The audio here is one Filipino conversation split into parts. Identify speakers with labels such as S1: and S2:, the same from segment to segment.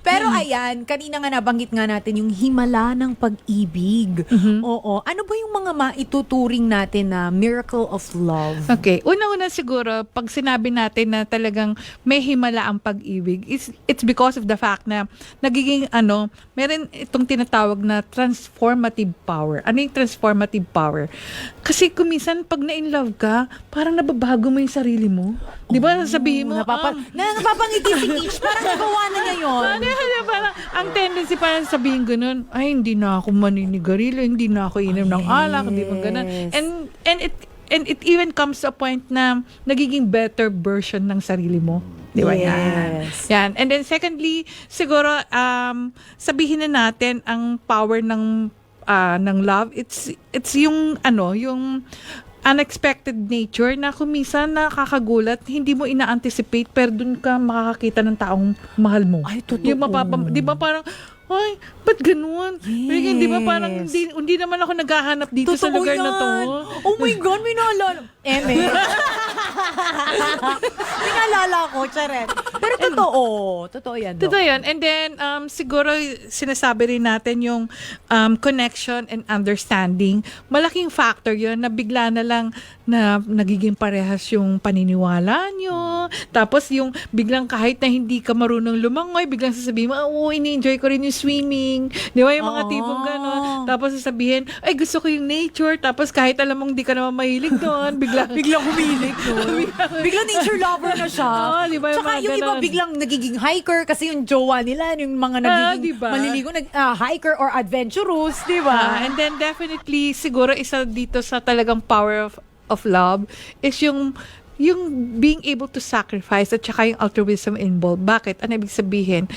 S1: Pero ayan, kanina nga nabanggit nga natin yung himala ng pag-ibig. Oo. Ano ba yung mga maituturing natin na miracle of love?
S2: Okay, una-una siguro, pag sinabi natin na talagang may himala ang pag-ibig, it's because of the fact na nagiging meron itong tinatawag na transformative power. Ano yung transformative power? Kasi kumisan pag na-in-love ka, parang nababago mo yung sarili mo. Di ba? Sabihin mo,
S1: Napapangiti si Ish. Parang nagawa na niya yun.
S2: parang, ang tendency parang sabihin ganun, ay, hindi na ako maninigarilyo, hindi na ako inom ng alak, hindi ba ganun. And it even comes to a point na nagiging better version ng sarili mo. Di ba?
S1: Yes.
S2: Yan. And then secondly, siguro, sabihin na natin ang power ng love, it's yung yung unexpected nature na kumisan nakakagulat, hindi mo ina-anticipate pero dun ka makakakita ng taong mahal mo.
S1: Ay, totoo.
S2: Di ba parang, ay, ba't ganun?
S1: Yes.
S2: Di ba parang hindi naman ako naghahanap dito sa
S1: Totoo
S2: lugar na to.
S1: yan. Oh my God, may naalala. May naalala ko, charet. Pero totoo. Totoo yan. No?
S2: Totoo yan. And then, siguro, sinasabi rin natin yung connection and understanding. Malaking factor yun na bigla na lang na nagiging parehas yung paniniwala nyo. Tapos yung biglang kahit na hindi ka marunong lumangoy, biglang sasabihin mo, ini-enjoy ko rin yung swimming. Di ba? Yung mga tipong gano'n. Tapos sasabihin, ay gusto ko yung nature. Tapos kahit alam mong di ka naman mahilig doon, biglang humilig doon.
S1: Biglang nature lover na siya.
S2: Di ba?
S1: Tsaka yung iba biglang nagiging hiker kasi yung jowa nila, yung mga nagiging
S2: diba?
S1: maliligo, hiker or adventurous, di ba?
S2: And then definitely, siguro isa dito sa talagang power of love is yung being able to sacrifice at saka yung altruism involved. Bakit? Ano ibig sabihin?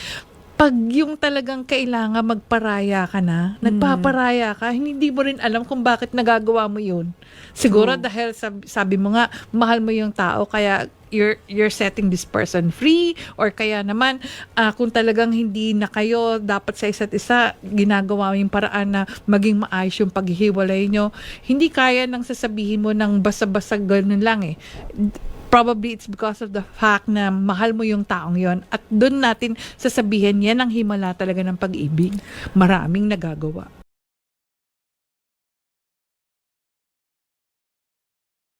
S2: Pag yung talagang kailangan magparaya ka na, nagpaparaya ka, hindi mo rin alam kung bakit nagagawa mo yun. Siguro dahil sabi mo nga, mahal mo yung tao, kaya you're setting this person free, or kaya naman kung talagang hindi na kayo dapat sa isa't isa, ginagawa mo yung paraan na maging maayos yung paghihiwalay nyo, hindi kaya nang sasabihin mo ng basa-basa ganun lang eh. Probably it's because of the fact na mahal mo yung taong yon, at doon natin sasabihin yan ang himala talaga ng pag-ibig. Maraming nagagawa.